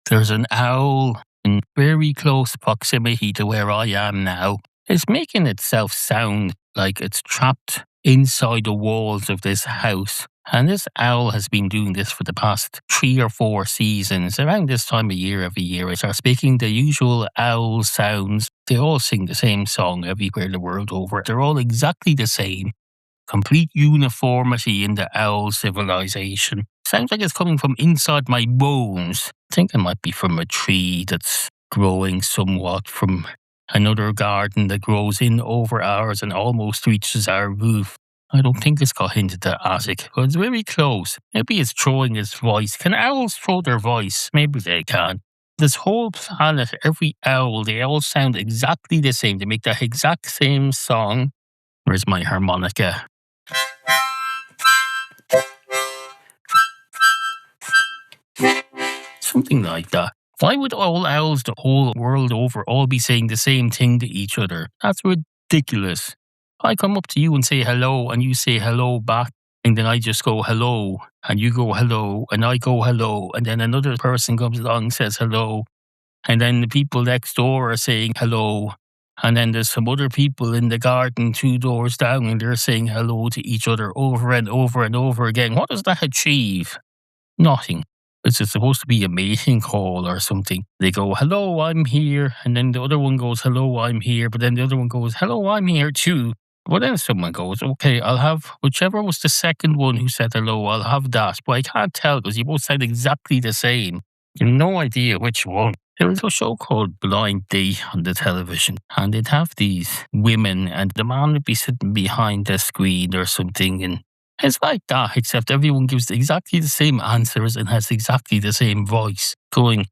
There's an owl in very close proximity to where I am now. It's making itself sound like it's trapped inside the walls of this house. And this owl has been doing this for the past 3 or 4 seasons. Around this time of year, every year, it starts making the usual owl sounds. They all sing the same song everywhere the world over. They're all exactly the same. Complete uniformity in the owl civilization. Sounds like it's coming from inside my bones. I think it might be from a tree that's growing somewhat from another garden that grows in over ours and almost reaches our roof. I don't think it's got into the attic, but it's very close. Maybe it's throwing its voice. Can owls throw their voice? Maybe they can. This whole planet, every owl, they all sound exactly the same. They make that exact same song. Where's my harmonica? Something like that. Why would all owls the whole world over all be saying the same thing to each other? That's ridiculous. I come up to you and say hello, and you say hello back, and then I just go hello, and you go hello, and I go hello, and then another person comes along and says hello, and then the people next door are saying hello, and then there's some other people in the garden 2 doors down, and they're saying hello to each other over and over and over again. What does that achieve? Nothing. It's supposed to be a mating call or something. They go, hello, I'm here. And then the other one goes, hello, I'm here. But then the other one goes, hello, I'm here too. But then someone goes, okay, I'll have whichever was the second one who said hello, I'll have that. But I can't tell because you both sound exactly the same. You have no idea which one. There was a show called Blind Date on the television, and they'd have these women, and the man would be sitting behind the screen or something, and it's like that, except everyone gives exactly the same answers and has exactly the same voice, going.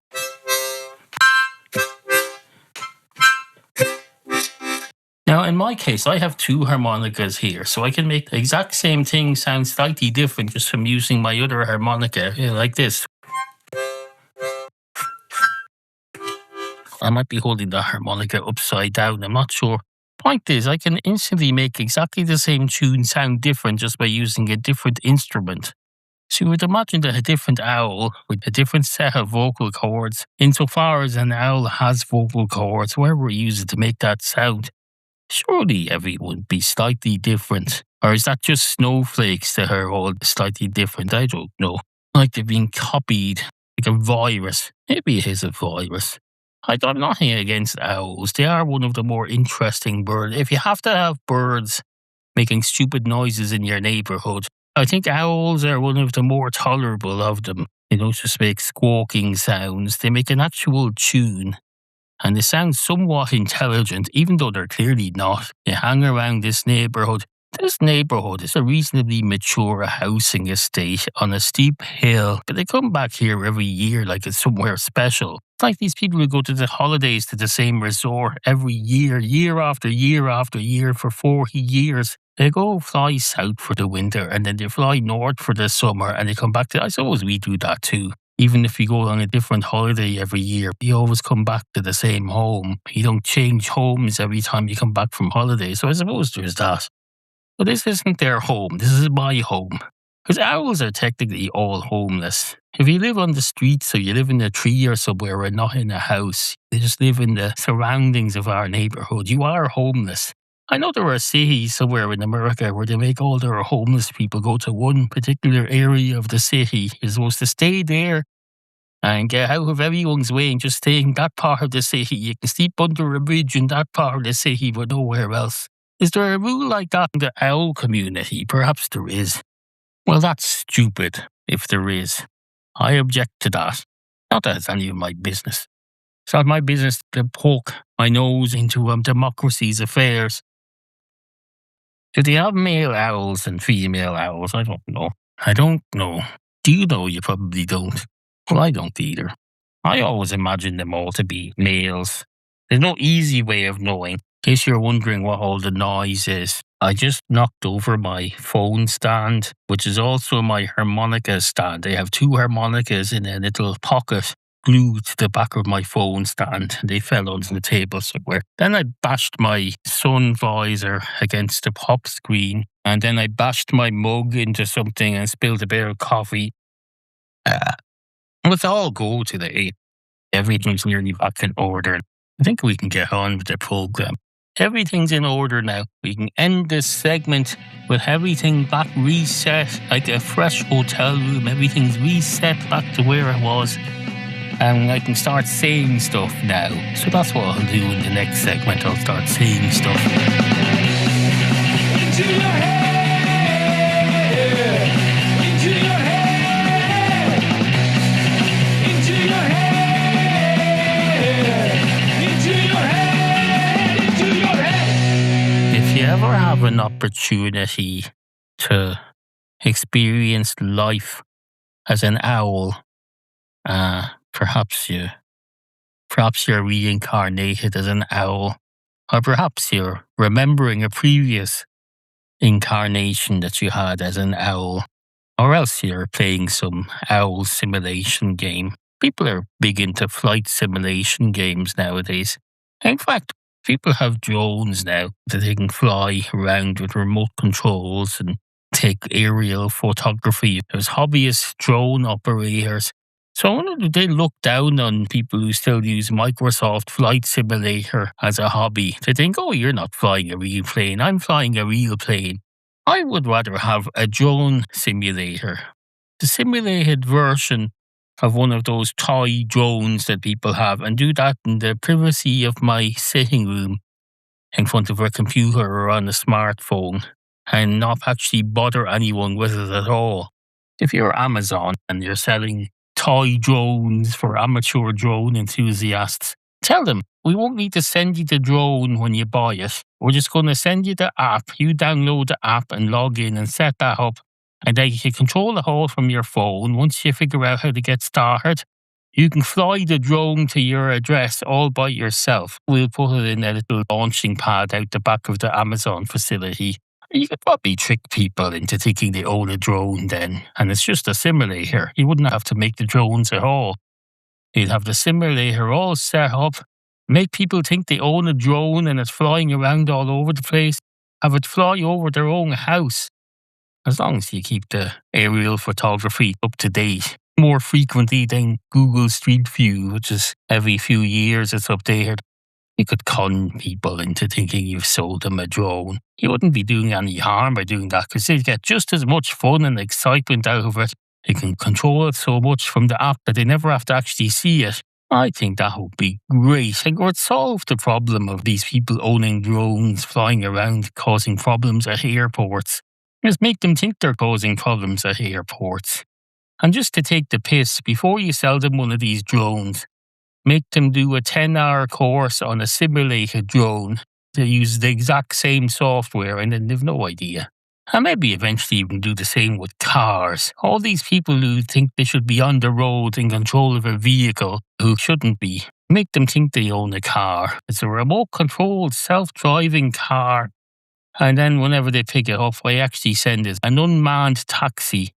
Now, in my case, I have 2 harmonicas here, so I can make the exact same thing sound slightly different just from using my other harmonica, like this. I might be holding the harmonica upside down, I'm not sure. Point is, I can instantly make exactly the same tune sound different just by using a different instrument. So you would imagine that a different owl with a different set of vocal cords, insofar as an owl has vocal cords, where we use it to make that sound, surely everyone would be slightly different. Or is that just snowflakes that are all slightly different? I don't know. Like they've been copied, like a virus. Maybe it is a virus. I'm nothing against owls. They are one of the more interesting birds. If you have to have birds making stupid noises in your neighbourhood, I think owls are one of the more tolerable of them. They don't just make squawking sounds. They make an actual tune. And they sound somewhat intelligent, even though they're clearly not. They hang around this neighbourhood. This neighbourhood is a reasonably mature housing estate on a steep hill, but they come back here every year like it's somewhere special. It's like these people who go to the holidays to the same resort every year, year after year after year for 40 years. They go fly south for the winter and then they fly north for the summer and they come back to, I suppose we do that too. Even if you go on a different holiday every year, you always come back to the same home. You don't change homes every time you come back from holiday, so I suppose there's that. But this isn't their home, this is my home. Because owls are technically all homeless. If you live on the streets or you live in a tree or somewhere and not in a house, you just live in the surroundings of our neighbourhood, you are homeless. I know there are cities somewhere in America where they make all their homeless people go to one particular area of the city. You're supposed to stay there and get out of everyone's way and just stay in that part of the city. You can sleep under a bridge in that part of the city but nowhere else. Is there a rule like that in the owl community? Perhaps there is. Well, that's stupid, if there is. I object to that. Not that it's any of my business. It's not my business to poke my nose into democracy's affairs. Do they have male owls and female owls? I don't know. Do you know? You probably don't. Well, I don't either. I always imagine them all to be males. There's no easy way of knowing. In case you're wondering what all the noise is, I just knocked over my phone stand, which is also my harmonica stand. I have 2 harmonicas in a little pocket glued to the back of my phone stand. They fell onto the table somewhere. Then I bashed my sun visor against the pop screen, and then I bashed my mug into something and spilled a bit of coffee. Let's all go today. Everything's nearly back in order. I think we can get on with the program. Everything's in order now. We can end this segment with everything back reset, like a fresh hotel room. Everything's reset back to where it was. And I can start saying stuff now. So that's what I'll do in the next segment. I'll start saying stuff. Into your head! Into your head! Into your head! Into your head! Into your head! If you ever have an opportunity to experience life as an owl, perhaps you're reincarnated as an owl, or perhaps you're remembering a previous incarnation that you had as an owl, or else you're playing some owl simulation game. People are big into flight simulation games nowadays. In fact, people have drones now that they can fly around with remote controls and take aerial photography. There's hobbyist drone operators. So I wonder, do they look down on people who still use Microsoft Flight Simulator as a hobby? They think, oh, you're not flying a real plane, I'm flying a real plane. I would rather have a drone simulator, the simulated version of one of those toy drones that people have, and do that in the privacy of my sitting room in front of a computer or on a smartphone, and not actually bother anyone with it at all. If you're Amazon and you're selling toy drones for amateur drone enthusiasts, tell them we won't need to send you the drone when you buy it. We're just going to send you the app. You download the app and log in and set that up. And then you can control it all from your phone. Once you figure out how to get started, you can fly the drone to your address all by yourself. We'll put it in a little launching pad out the back of the Amazon facility. You could probably trick people into thinking they own a drone then, and it's just a simulator. You wouldn't have to make the drones at all. You'd have the simulator all set up, make people think they own a drone and it's flying around all over the place, have it fly over their own house. As long as you keep the aerial photography up to date, more frequently than Google Street View, which is every few years it's updated. You could con people into thinking you've sold them a drone. You wouldn't be doing any harm by doing that, because they'd get just as much fun and excitement out of it. They can control it so much from the app that they never have to actually see it. I think that would be great. It would solve the problem of these people owning drones, flying around, causing problems at airports. Just make them think they're causing problems at airports. And just to take the piss, before you sell them one of these drones, make them do a 10-hour course on a simulated drone. They use the exact same software and then they've no idea. And maybe eventually you can do the same with cars. All these people who think they should be on the road in control of a vehicle who shouldn't be, make them think they own a car. It's a remote-controlled, self-driving car. And then whenever they pick it up, I actually send it an unmanned taxi.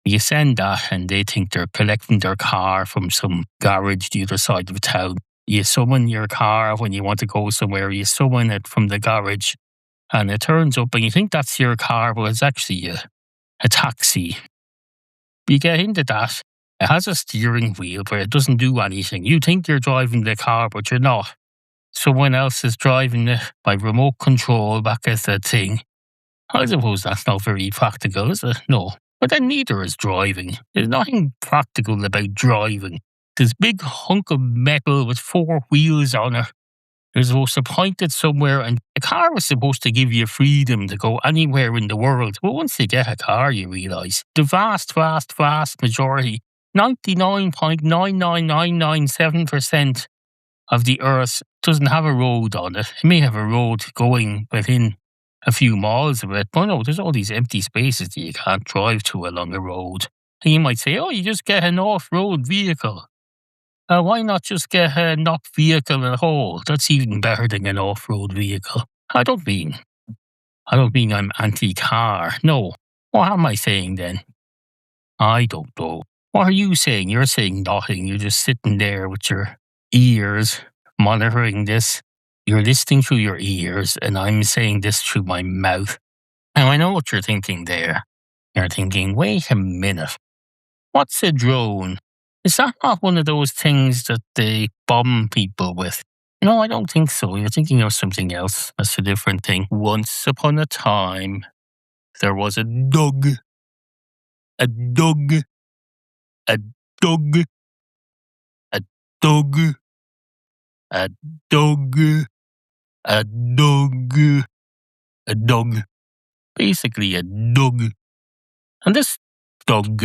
You send that and they think they're collecting their car from some garage the other side of town. You summon your car when you want to go somewhere. You summon it from the garage and it turns up and you think that's your car, but it's actually a taxi. You get into that. It has a steering wheel, but it doesn't do anything. You think you're driving the car, but you're not. Someone else is driving it by remote control back at the thing. I suppose that's not very practical, is it? No. But then neither is driving. There's nothing practical about driving. This big hunk of metal with 4 wheels on it. You're supposed to point it somewhere, and a car is supposed to give you freedom to go anywhere in the world. But once you get a car, you realise the vast majority, 99.99997% of the Earth doesn't have a road on it. It may have a road going within a few miles of it, but no, there's all these empty spaces that you can't drive to along a road. And you might say, oh, you just get an off-road vehicle. Why not just get a not vehicle at all? That's even better than an off-road vehicle. I don't mean I'm anti-car. No. What am I saying then? I don't know. What are you saying? You're saying nothing. You're just sitting there with your ears monitoring this. You're listening through your ears, and I'm saying this through my mouth. Now, I know what you're thinking there. You're thinking, wait a minute. What's a drone? Is that not one of those things that they bomb people with? No, I don't think so. You're thinking of something else. That's a different thing. Once upon a time, there was a dog, a dog, a dog, a dog, a dog, a dog, a dog. Basically, a dog. And this dog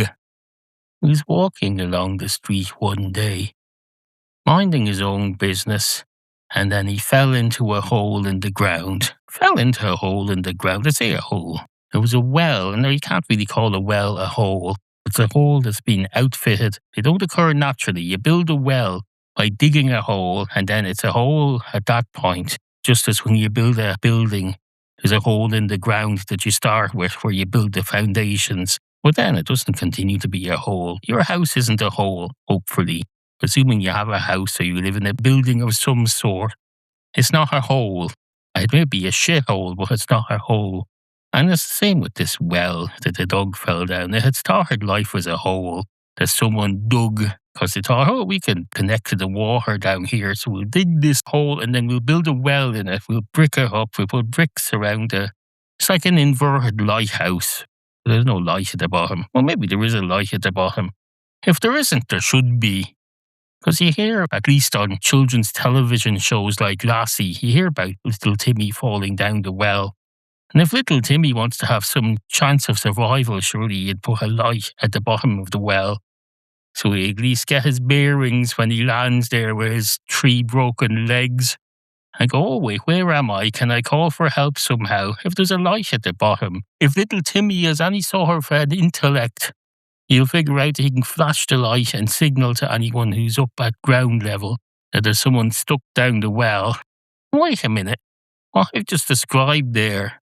was walking along the street one day, minding his own business, and then he fell into a hole in the ground. Fell into a hole in the ground. I say a hole. There was a well, and you can't really call a well a hole. It's a hole that's been outfitted. They don't occur naturally. You build a well by digging a hole, and then it's a hole at that point. Just as when you build a building, there's a hole in the ground that you start with where you build the foundations. But then it doesn't continue to be a hole. Your house isn't a hole, hopefully. Assuming you have a house or you live in a building of some sort, it's not a hole. It may be a shithole, but it's not a hole. And it's the same with this well that the dog fell down. It had started life as a hole that someone dug because they thought, oh, we can connect to the water down here, so we'll dig this hole and then we'll build a well in it. We'll brick it up. We'll put bricks around it. It's like an inverted lighthouse. There's no light at the bottom. Well, maybe there is a light at the bottom. If there isn't, there should be. Because you hear, at least on children's television shows like Lassie, you hear about little Timmy falling down the well. And if little Timmy wants to have some chance of survival, surely you'd put a light at the bottom of the well. So he at least get his bearings when he lands there with his 3 broken legs. And go, oh wait, where am I? Can I call for help somehow? If there's a light at the bottom, if little Timmy has any sort of an intellect, he'll figure out that he can flash the light and signal to anyone who's up at ground level that there's someone stuck down the well. Wait a minute. What I've just described there,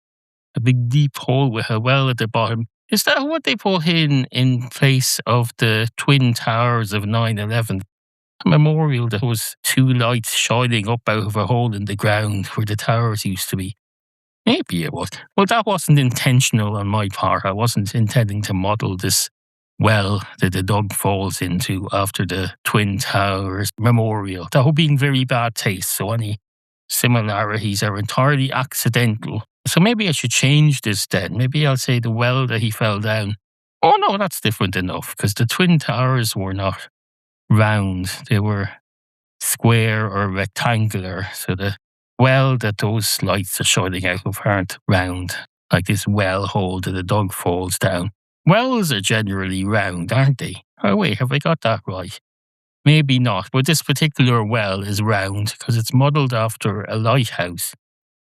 a big deep hole with a well at the bottom, is that what they put in place of the Twin Towers of 9/11? A memorial that was 2 lights shining up out of a hole in the ground where the towers used to be. Maybe it was. Well, that wasn't intentional on my part. I wasn't intending to model this well that the dog falls into after the Twin Towers memorial. That would be in very bad taste, so any similarities are entirely accidental. So maybe I should change this then. Maybe I'll say the well that he fell down. Oh no, that's different enough, because the Twin Towers were not round. They were square or rectangular. So the well that those lights are shining out of aren't round, like this well hole that the dog falls down. Wells are generally round, aren't they? Oh wait, have I got that right? Maybe not, but this particular well is round because it's modelled after a lighthouse.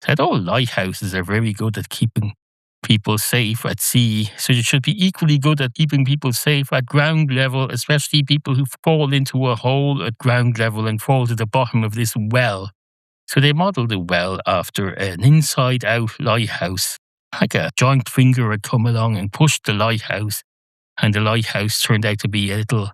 Said, oh, lighthouses are very good at keeping people safe at sea, so you should be equally good at keeping people safe at ground level, especially people who fall into a hole at ground level and fall to the bottom of this well. So they modelled the well after an inside-out lighthouse. Like a giant finger had come along and pushed the lighthouse, and the lighthouse turned out to be a little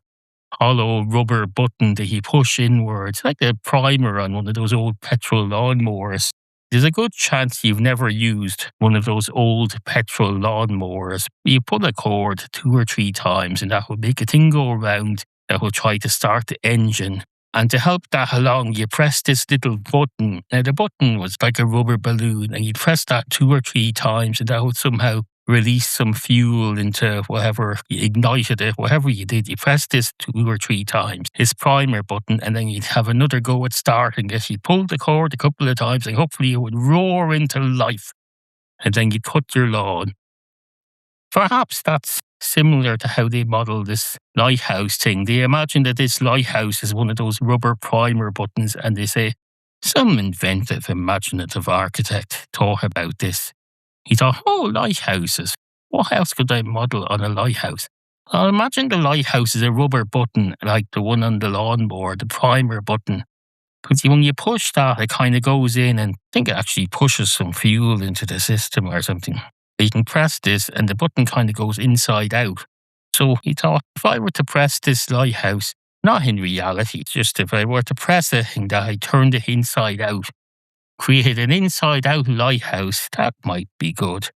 hollow rubber button that you push inwards, like a primer on one of those old petrol lawnmowers. There's a good chance you've never used one of those old petrol lawnmowers. You pull a cord 2 or 3 times and that will make a thing go around that will try to start the engine. And to help that along, you press this little button. Now, the button was like a rubber balloon, and you'd press that 2 or 3 times, and that would somehow release some fuel into whatever you ignited it, whatever you did. You press this 2 or 3 times, this primer button, and then you'd have another go at starting it. You'd pull the cord a couple of times, and hopefully it would roar into life. And then you'd cut your lawn. Perhaps that's similar to how they model this lighthouse thing. They imagine that this lighthouse is one of those rubber primer buttons, and they say, some inventive, imaginative architect thought about this. He thought, oh, lighthouses. What else could I model on a lighthouse? Well, imagine the lighthouse is a rubber button like the one on the lawnmower, the primer button. Because when you push that, it kind of goes in, and I think it actually pushes some fuel into the system or something. You can press this and the button kind of goes inside out. So he thought, if I were to press this lighthouse, not in reality, just if I were to press it and I turned it inside out, create an inside out lighthouse, that might be good.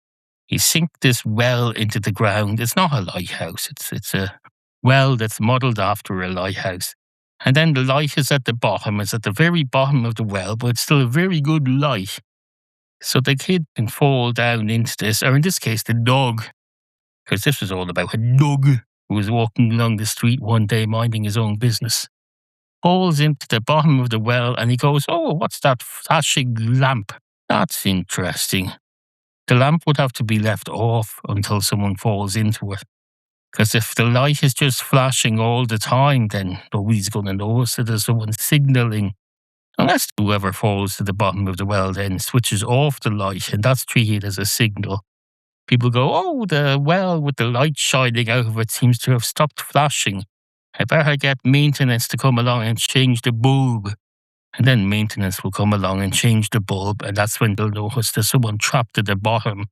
You sink this well into the ground. It's not a lighthouse. It's a well that's modelled after a lighthouse. And then the light is at the bottom. It's at the very bottom of the well, but it's still a very good light. So the kid can fall down into this, or in this case, the dog, because this was all about a dog who was walking along the street one day minding his own business. Falls into the bottom of the well and he goes, "Oh, what's that flashing lamp? That's interesting." The lamp would have to be left off until someone falls into it. Because if the light is just flashing all the time, then nobody's going to notice that there's someone signalling. Unless whoever falls to the bottom of the well then switches off the light, and that's treated as a signal. People go, "Oh, the well with the light shining out of it seems to have stopped flashing. I better get maintenance to come along and change the bulb." And then maintenance will come along and change the bulb, and that's when they'll notice there's someone trapped at the bottom.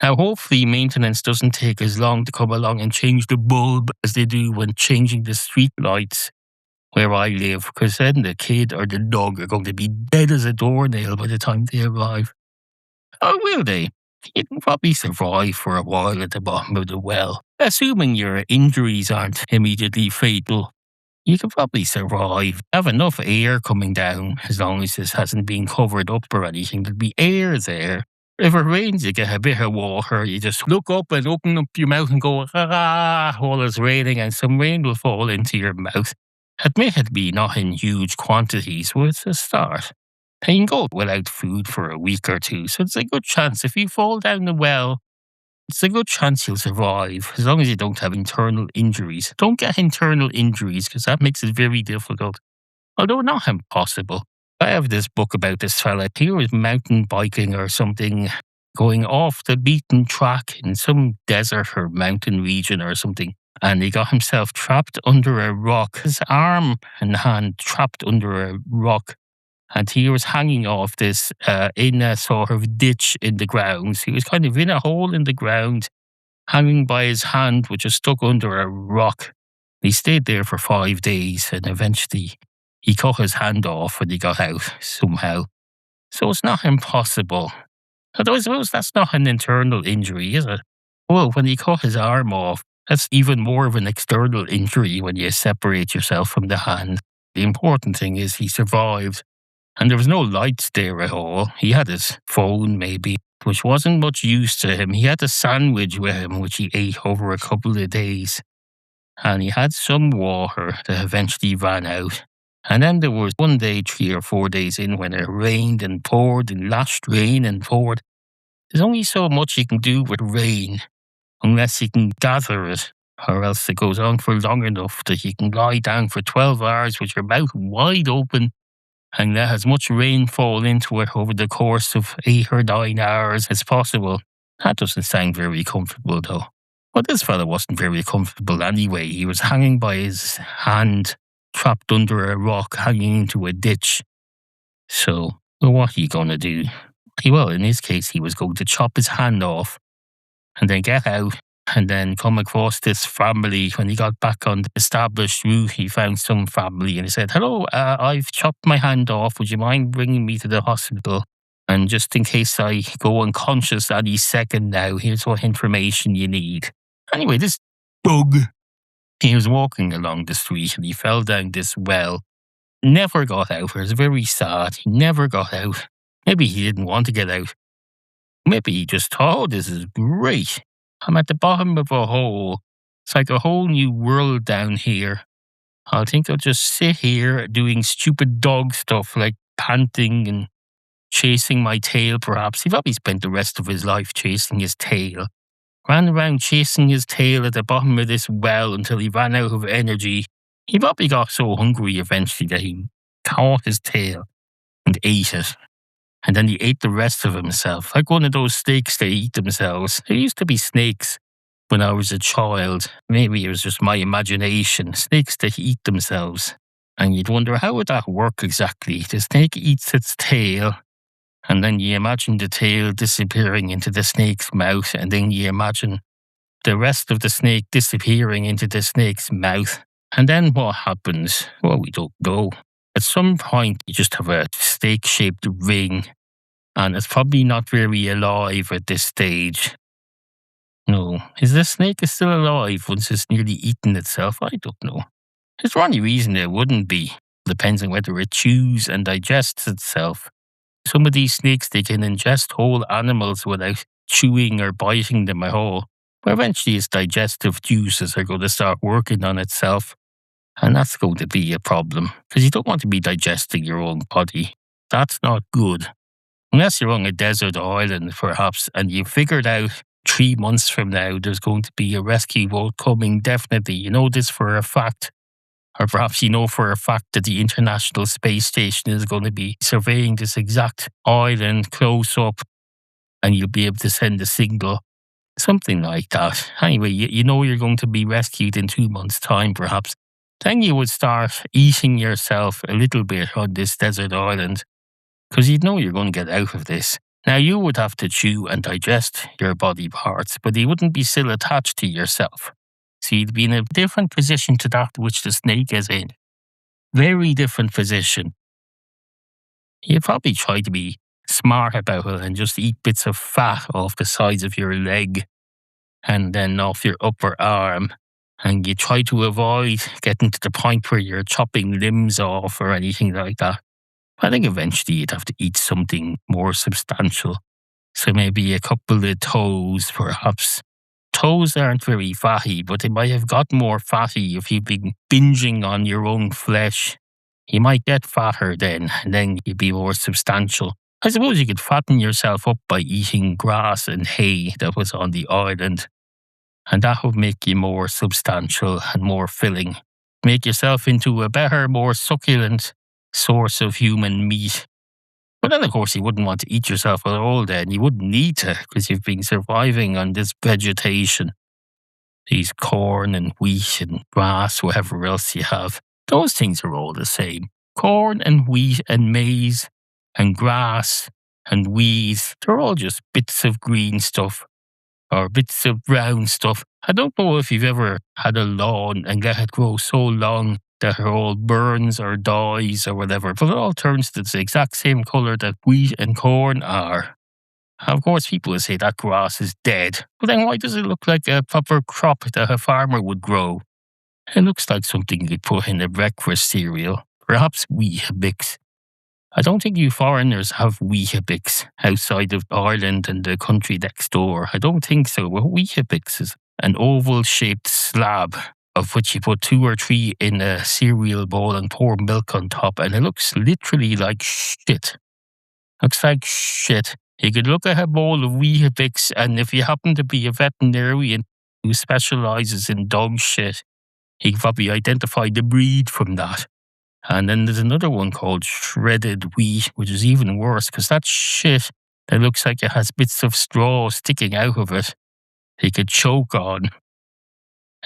Now, hopefully, maintenance doesn't take as long to come along and change the bulb as they do when changing the street lights where I live, because then the kid or the dog are going to be dead as a doornail by the time they arrive. Or will they? You can probably survive for a while at the bottom of the well, assuming your injuries aren't immediately fatal. You can probably survive. Have enough air coming down as long as this hasn't been covered up or anything. There'll be air there. If it rains, you get a bit of water. You just look up and open up your mouth and go, "Ah," while it's raining, and some rain will fall into your mouth. Admittedly, not in huge quantities, but it's a start. And you can go without food for a week or two, so it's a good chance. If you fall down the well, it's a good chance you'll survive, as long as you don't have internal injuries. Don't get internal injuries, because that makes it very difficult. Although not impossible. I have this book about this fella. He was mountain biking or something, going off the beaten track in some desert or mountain region or something. And he got himself trapped under a rock. His arm and hand trapped under a rock. And he was hanging off this in a sort of ditch in the ground. So he was kind of in a hole in the ground, hanging by his hand, which was stuck under a rock. He stayed there for 5 days, and eventually he cut his hand off when he got out somehow. So it's not impossible. Although I suppose that's not an internal injury, is it? Well, when he cut his arm off, that's even more of an external injury when you separate yourself from the hand. The important thing is he survived. And there was no lights there at all. He had his phone, maybe, which wasn't much use to him. He had a sandwich with him, which he ate over a couple of days. And he had some water that eventually ran out. And then there was one day, 3 or 4 days in, when it rained and poured and lashed rain and poured. There's only so much you can do with rain, unless you can gather it, or else it goes on for long enough that you can lie down for 12 hours with your mouth wide open and let as much rain fall into it over the course of 8 or 9 hours as possible. That doesn't sound very comfortable, though. But this fellow wasn't very comfortable anyway. He was hanging by his hand, trapped under a rock, hanging into a ditch. So, well, what are you going to do? Well, in his case, he was going to chop his hand off and then get out and then come across this family. When he got back on the established route, he found some family and he said, "Hello, I've chopped my hand off. Would you mind bringing me to the hospital? And just in case I go unconscious any second now, here's what information you need." Anyway, this bug, he was walking along the street and he fell down this well. Never got out. It was very sad. He never got out. Maybe he didn't want to get out. Maybe he just thought, "Oh, this is great. I'm at the bottom of a hole. It's like a whole new world down here. I think I'll just sit here doing stupid dog stuff like panting and chasing my tail, perhaps." He probably spent the rest of his life chasing his tail. Ran around chasing his tail at the bottom of this well until he ran out of energy. He probably got so hungry eventually that he caught his tail and ate it. And then he ate the rest of himself, like one of those snakes that eat themselves. There used to be snakes when I was a child. Maybe it was just my imagination. Snakes that eat themselves. And you'd wonder, how would that work exactly? The snake eats its tail, and then you imagine the tail disappearing into the snake's mouth, and then you imagine the rest of the snake disappearing into the snake's mouth. And then what happens? Well, we don't know. At some point, you just have a snake-shaped ring, and it's probably not very alive at this stage. No. Is the snake still alive once it's nearly eaten itself? I don't know. Is there any reason it wouldn't be? Depends on whether it chews and digests itself. Some of these snakes, they can ingest whole animals without chewing or biting them at all. But eventually its digestive juices are going to start working on itself. And that's going to be a problem. Because you don't want to be digesting your own body. That's not good. Unless you're on a desert island, perhaps, and you figured out 3 months from now there's going to be a rescue boat coming, definitely. You know this for a fact. Or perhaps you know for a fact that the International Space Station is going to be surveying this exact island close up and you'll be able to send a signal. Something like that. Anyway, you know you're going to be rescued in 2 months' time, perhaps. Then you would start eating yourself a little bit on this desert island because you'd know you're going to get out of this. Now, you would have to chew and digest your body parts, but they wouldn't be still attached to yourself. So you'd be in a different position to that which the snake is in. Very different position. You'd probably try to be smart about it and just eat bits of fat off the sides of your leg and then off your upper arm. And you try to avoid getting to the point where you're chopping limbs off or anything like that. I think eventually you'd have to eat something more substantial. So maybe a couple of toes, perhaps. Toes aren't very fatty, but they might have got more fatty if you've been binging on your own flesh. You might get fatter then, and then you'd be more substantial. I suppose you could fatten yourself up by eating grass and hay that was on the island. And that would make you more substantial and more filling. Make yourself into a better, more succulent source of human meat. But then, of course, you wouldn't want to eat yourself at all then. You wouldn't need to because you've been surviving on this vegetation. These corn and wheat and grass, whatever else you have. Those things are all the same. Corn and wheat and maize and grass and weeds. They're all just bits of green stuff or bits of brown stuff. I don't know if you've ever had a lawn and let it grow so long that it all burns or dies or whatever, but it all turns to the exact same colour that wheat and corn are. Of course, people will say that grass is dead, but then why does it look like a proper crop that a farmer would grow? It looks like something you'd put in a breakfast cereal, perhaps Weetabix. I don't think you foreigners have Weetabix outside of Ireland and the country next door. I don't think so. Well, Weetabix is an oval-shaped slab of which you put 2 or 3 in a cereal bowl and pour milk on top, and it looks literally like shit. Looks like shit. You could look at a bowl of Weetabix, and if you happen to be a veterinarian who specialises in dog shit, you can probably identify the breed from that. And then there's another one called shredded wheat, which is even worse because that shit that looks like it has bits of straw sticking out of it, you could choke on.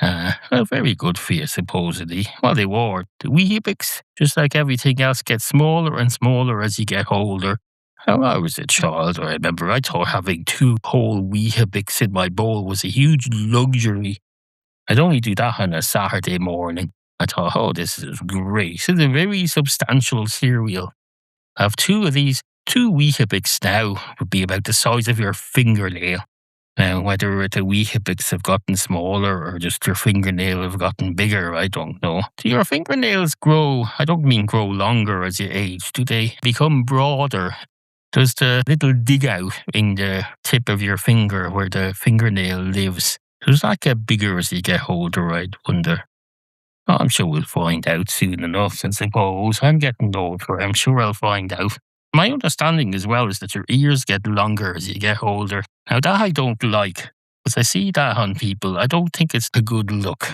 Well, very good for you, supposedly. Well, they were. The Weetabix, just like everything else, gets smaller and smaller as you get older. When I was a child, I remember I thought having 2 whole Weetabix in my bowl was a huge luxury. I'd only do that on a Saturday morning. I thought, oh, this is great. This is a very substantial cereal. I have 2 of these. 2 Weetabix now would be about the size of your fingernail. Now, whether the Weetabix have gotten smaller or just your fingernail have gotten bigger, I don't know. Do your fingernails grow? I don't mean grow longer as you age. Do they become broader? Does the little dig out in the tip of your finger where the fingernail lives, does that get bigger as you get older, I'd wonder? Oh, I'm sure we'll find out soon enough, I suppose. I'm getting older. I'm sure I'll find out. My understanding as well is that your ears get longer as you get older. Now that I don't like, because I see that on people. I don't think it's a good look.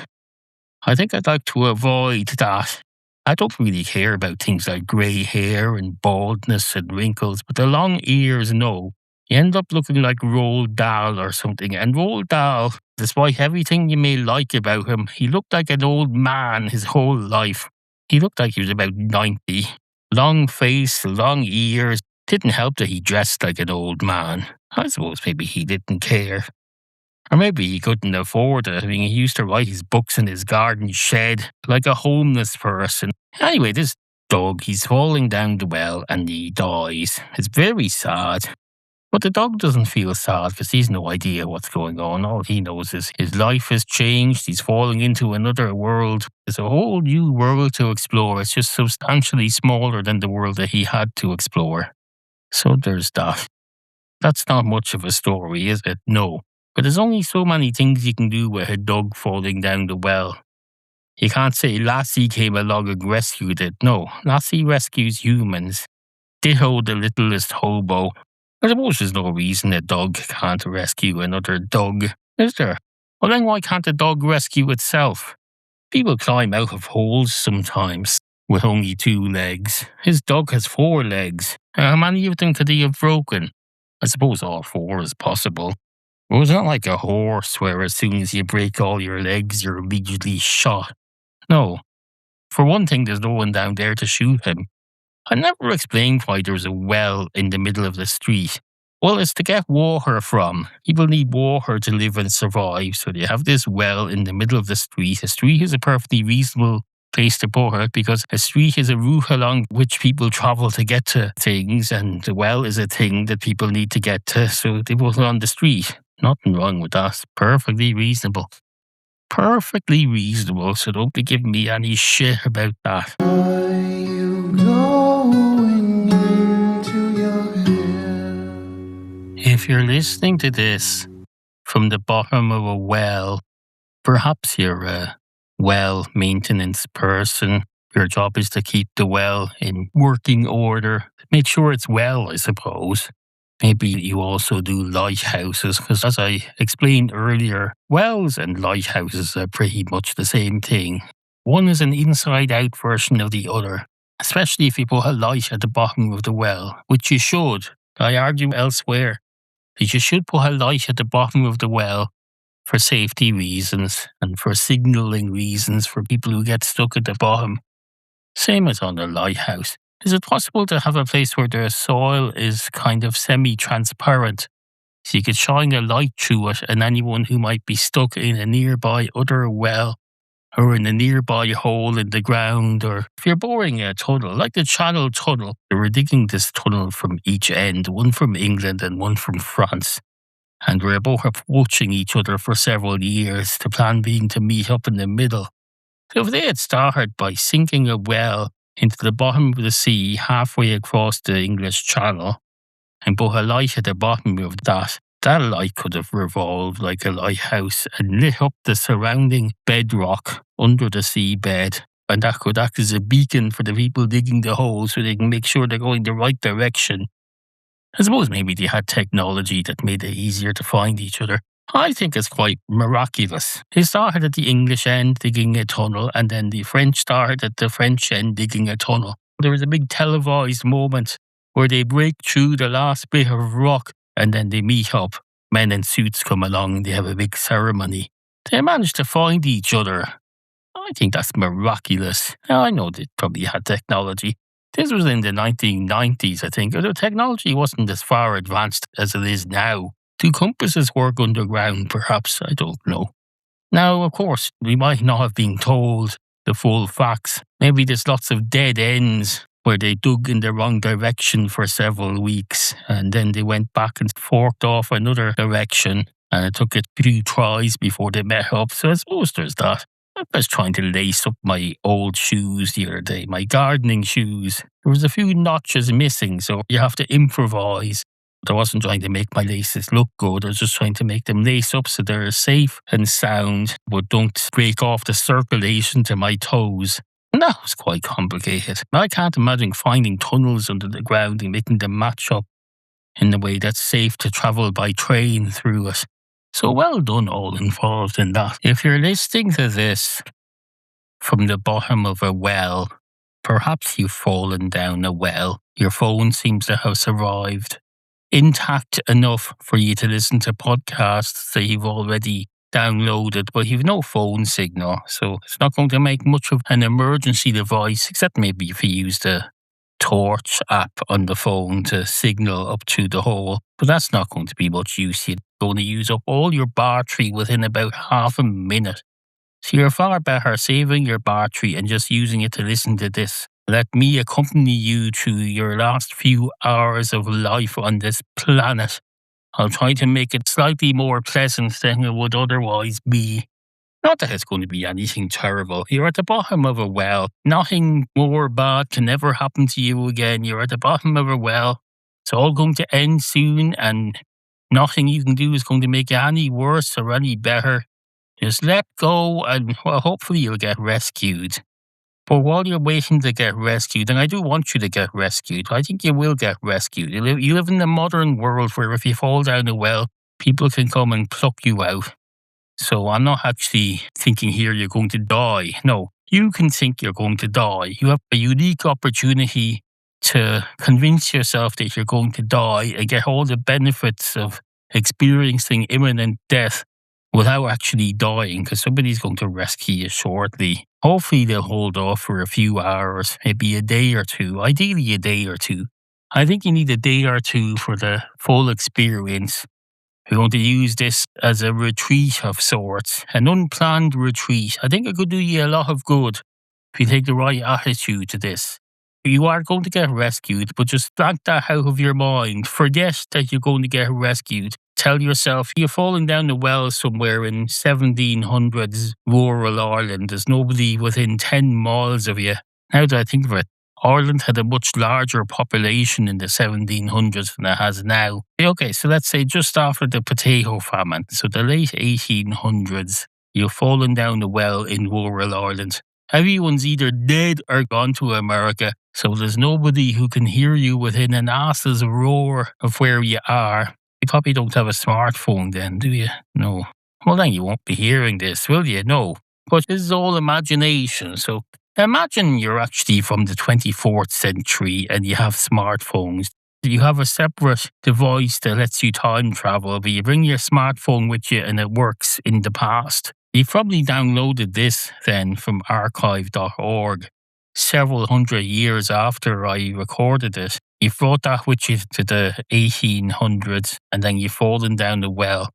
I think I'd like to avoid that. I don't really care about things like grey hair and baldness and wrinkles, but the long ears, no. You end up looking like Roald Dahl or something. And Roald Dahl, despite everything you may like about him, he looked like an old man his whole life. He looked like he was about 90. Long face, long ears. Didn't help that he dressed like an old man. I suppose maybe he didn't care. Or maybe he couldn't afford it. I mean, he used to write his books in his garden shed like a homeless person. Anyway, this dog, he's falling down the well and he dies. It's very sad. But the dog doesn't feel sad because he's no idea what's going on. All he knows is his life has changed. He's falling into another world. There's a whole new world to explore. It's just substantially smaller than the world that he had to explore. So there's that. That's not much of a story, is it? No. But there's only so many things you can do with a dog falling down the well. You can't say Lassie came along and rescued it. No, Lassie rescues humans. Ditto the littlest hobo. I suppose there's no reason a dog can't rescue another dog, is there? Well then why can't a dog rescue itself? People climb out of holes sometimes with only 2 legs. His dog has 4 legs. How many of them could he have broken? I suppose all 4 is possible. Well, it's not like a horse where as soon as you break all your legs, you're immediately shot. No. For one thing, there's no one down there to shoot him. I never explained why there's a well in the middle of the street. Well, it's to get water from. People need water to live and survive, so they have this well in the middle of the street. A street is a perfectly reasonable place to put it because a street is a route along which people travel to get to things, and the well is a thing that people need to get to, so they put it on the street. Nothing wrong with that. Perfectly reasonable. Perfectly reasonable, so don't be giving me any shit about that. Are you going into your head? If you're listening to this from the bottom of a well, perhaps you're a well maintenance person. Your job is to keep the well in working order. Make sure it's well, I suppose. Maybe you also do lighthouses, because as I explained earlier, wells and lighthouses are pretty much the same thing. One is an inside-out version of the other, especially if you put a light at the bottom of the well, which you should. I argue elsewhere that you should put a light at the bottom of the well for safety reasons and for signalling reasons for people who get stuck at the bottom. Same as on the lighthouse. Is it possible to have a place where the soil is kind of semi-transparent so you could shine a light through it and anyone who might be stuck in a nearby other well or in a nearby hole in the ground, or if you're boring a tunnel, like the Channel Tunnel, they were digging this tunnel from each end, one from England and one from France. And we're both watching each other for several years, the plan being to meet up in the middle. So if they had started by sinking a well into the bottom of the sea halfway across the English Channel and put a light at the bottom of that light could have revolved like a lighthouse and lit up the surrounding bedrock under the seabed, and that could act as a beacon for the people digging the hole so they can make sure they're going the right direction. I suppose maybe they had technology that made it easier to find each other. I think it's quite miraculous. They started at the English end digging a tunnel, and then the French started at the French end digging a tunnel. There was a big televised moment where they break through the last bit of rock and then they meet up. Men in suits come along and they have a big ceremony. They managed to find each other. I think that's miraculous. Now, I know they probably had technology. This was in the 1990s, I think. The technology wasn't as far advanced as it is now. Do compasses work underground, perhaps? I don't know. Now, of course, we might not have been told the full facts. Maybe there's lots of dead ends where they dug in the wrong direction for several weeks and then they went back and forked off another direction and it took a few tries before they met up. So I suppose there's that. I was trying to lace up my old shoes the other day, my gardening shoes. There was a few notches missing, so you have to improvise. I wasn't trying to make my laces look good. I was just trying to make them lace up so they're safe and sound, but don't break off the circulation to my toes. And that was quite complicated. I can't imagine finding tunnels under the ground and making them match up in a way that's safe to travel by train through it. So well done all involved in that. If you're listening to this from the bottom of a well, perhaps you've fallen down a well. Your phone seems to have survived intact enough for you to listen to podcasts that you've already downloaded, but you've no phone signal, so it's not going to make much of an emergency device, except maybe if you use the torch app on the phone to signal up to the hole. But that's not going to be much use. You're going to use up all your battery within about half a minute. So you're far better saving your battery and just using it to listen to this Let me accompany you through your last few hours of life on this planet. I'll try to make it slightly more pleasant than it would otherwise be. Not that it's going to be anything terrible. You're at the bottom of a well. Nothing more bad can ever happen to you again. You're at the bottom of a well. It's all going to end soon, and nothing you can do is going to make it any worse or any better. Just let go, and well, hopefully you'll get rescued. But while you're waiting to get rescued, and I do want you to get rescued, I think you will get rescued. You live in a modern world where if you fall down a well, people can come and pluck you out. So I'm not actually thinking here you're going to die. No, you can think you're going to die. You have a unique opportunity to convince yourself that you're going to die and get all the benefits of experiencing imminent death without actually dying, because somebody's going to rescue you shortly. Hopefully they'll hold off for a few hours, maybe a day or two, ideally a day or two. I think you need a day or two for the full experience. We're going to use this as a retreat of sorts, an unplanned retreat. I think it could do you a lot of good if you take the right attitude to this. You are going to get rescued, but just blank that out of your mind. Forget that you're going to get rescued. Tell yourself you're falling down the well somewhere in 1700s rural Ireland. There's nobody within 10 miles of you. Now that I think of it, Ireland had a much larger population in the 1700s than it has now. Okay, so let's say just after the potato famine, so the late 1800s, you're falling down the well in rural Ireland. Everyone's either dead or gone to America, so there's nobody who can hear you within an ass's roar of where you are. You probably don't have a smartphone then, do you? No. Well, then you won't be hearing this, will you? No. But this is all imagination, so imagine you're actually from the 24th century and you have smartphones. You have a separate device that lets you time travel, but you bring your smartphone with you and it works in the past. You probably downloaded this then from archive.org several hundred years after I recorded it. You brought that with you to the 1800s and then you've fallen down the well.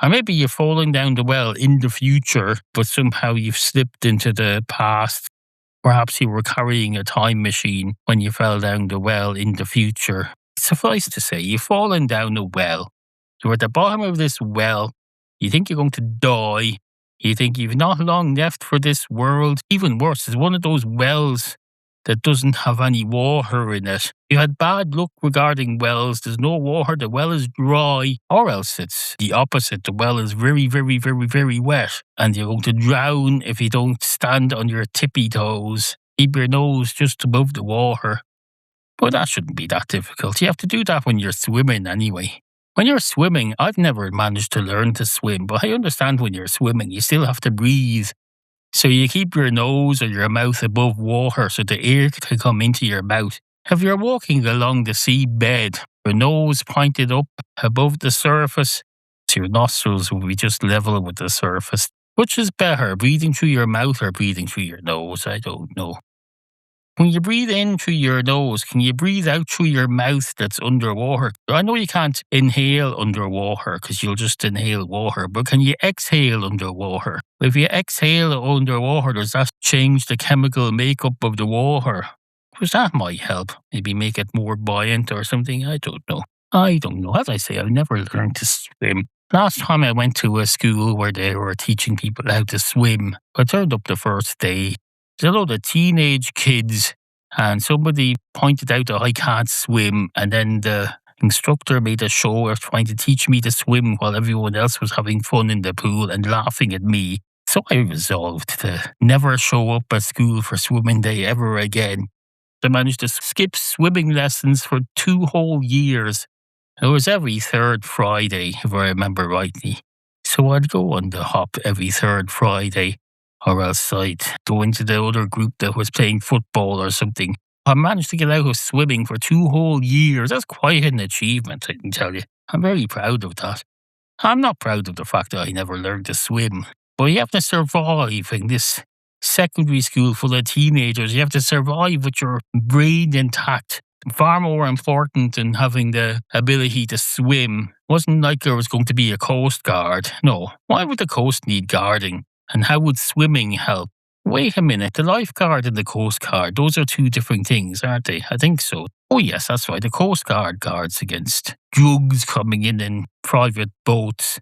Or maybe you're falling down the well in the future, but somehow you've slipped into the past. Perhaps you were carrying a time machine when you fell down the well in the future. Suffice to say, you've fallen down the well. You're at the bottom of this well. You think you're going to die. You think you've not long left for this world. Even worse, it's one of those wells that doesn't have any water in it. You had bad luck regarding wells. There's no water. The well is dry. Or else it's the opposite. The well is very, very, very, very wet. And you're going to drown if you don't stand on your tippy toes. Keep your nose just above the water. But that shouldn't be that difficult. You have to do that when you're swimming anyway. When you're swimming, I've never managed to learn to swim, but I understand when you're swimming, you still have to breathe. So you keep your nose or your mouth above water so the air can come into your mouth. If you're walking along the seabed, your nose pointed up above the surface, so your nostrils will be just level with the surface. Which is better, breathing through your mouth or breathing through your nose? I don't know. When you breathe in through your nose, can you breathe out through your mouth that's underwater? I know you can't inhale underwater because you'll just inhale water, but can you exhale underwater? If you exhale underwater, does that change the chemical makeup of the water? Because that might help. Maybe make it more buoyant or something. I don't know. As I say, I've never learned to swim. Last time I went to a school where they were teaching people how to swim, I turned up the first day. There's a lot of teenage kids, and somebody pointed out that I can't swim, and then the instructor made a show of trying to teach me to swim while everyone else was having fun in the pool and laughing at me. So I resolved to never show up at school for swimming day ever again. I managed to skip swimming lessons for 2 whole years. It was every third Friday, if I remember rightly. So I'd go on the hop every third Friday. Or else I'd go into the other group that was playing football or something. I managed to get out of swimming for 2 whole years. That's quite an achievement, I can tell you. I'm very proud of that. I'm not proud of the fact that I never learned to swim. But you have to survive in this secondary school full of teenagers. You have to survive with your brain intact. Far more important than having the ability to swim. It wasn't like there was going to be a coast guard. No. Why would the coast need guarding? And how would swimming help? Wait a minute, the lifeguard and the Coast Guard, those are two different things, aren't they? I think so. Oh yes, that's right. The Coast Guard guards against drugs coming in private boats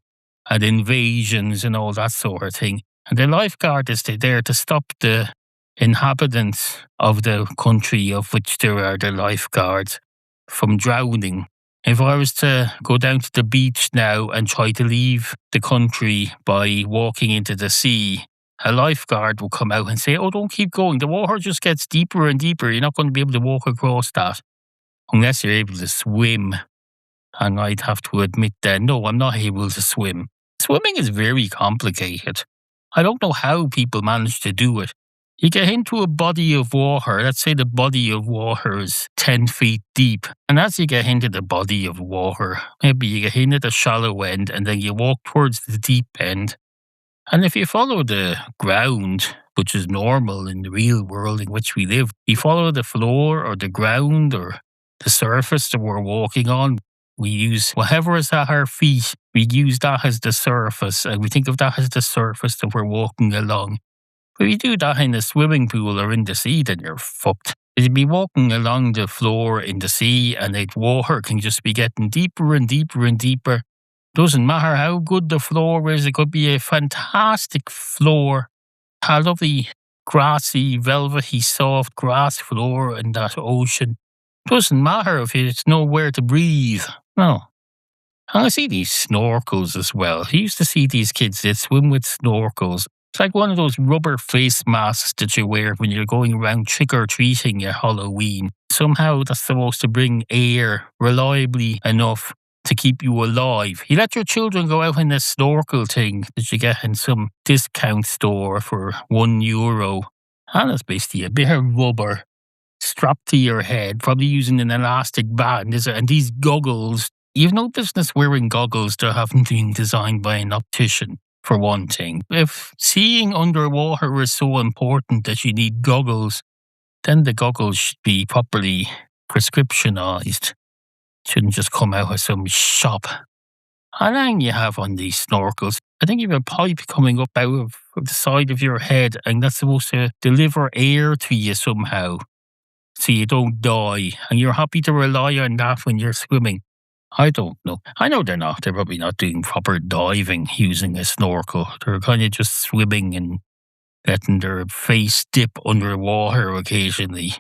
and invasions and all that sort of thing. And the lifeguard is there to stop the inhabitants of the country of which there are the lifeguards from drowning. If I was to go down to the beach now and try to leave the country by walking into the sea, a lifeguard will come out and say, "Oh, don't keep going. The water just gets deeper and deeper. You're not going to be able to walk across that unless you're able to swim." And I'd have to admit that, no, I'm not able to swim. Swimming is very complicated. I don't know how people manage to do it. You get into a body of water, let's say the body of water is 10 feet deep. And as you get into the body of water, maybe you get into the shallow end and then you walk towards the deep end. And if you follow the ground, which is normal in the real world in which we live, you follow the floor or the ground or the surface that we're walking on. We use whatever is at our feet, we use that as the surface, and we think of that as the surface that we're walking along. But if you do that in a swimming pool or in the sea, then you're fucked. You'd be walking along the floor in the sea, and the water can just be getting deeper and deeper and deeper. Doesn't matter how good the floor is, it could be a fantastic floor, a lovely grassy, velvety, soft grass floor in that ocean. Doesn't matter if it's nowhere to breathe. No. And I see these snorkels as well. I used to see these kids that swim with snorkels. It's like one of those rubber face masks that you wear when you're going around trick-or-treating at Halloween. Somehow that's supposed to bring air reliably enough to keep you alive. You let your children go out in a snorkel thing that you get in some discount store for €1. And it's basically a bit of rubber strapped to your head, probably using an elastic band. And these goggles, you've no business wearing goggles that haven't been designed by an optician, for one thing. If seeing underwater is so important that you need goggles, then the goggles should be properly prescriptionized. Shouldn't just come out of some shop. And then you have on these snorkels, I think you have a pipe coming up out of the side of your head, and that's supposed to deliver air to you somehow, so you don't die. And you're happy to rely on that when you're swimming. I don't know. I know they're not. They're probably not doing proper diving using a snorkel. They're kind of just swimming and letting their face dip underwater occasionally.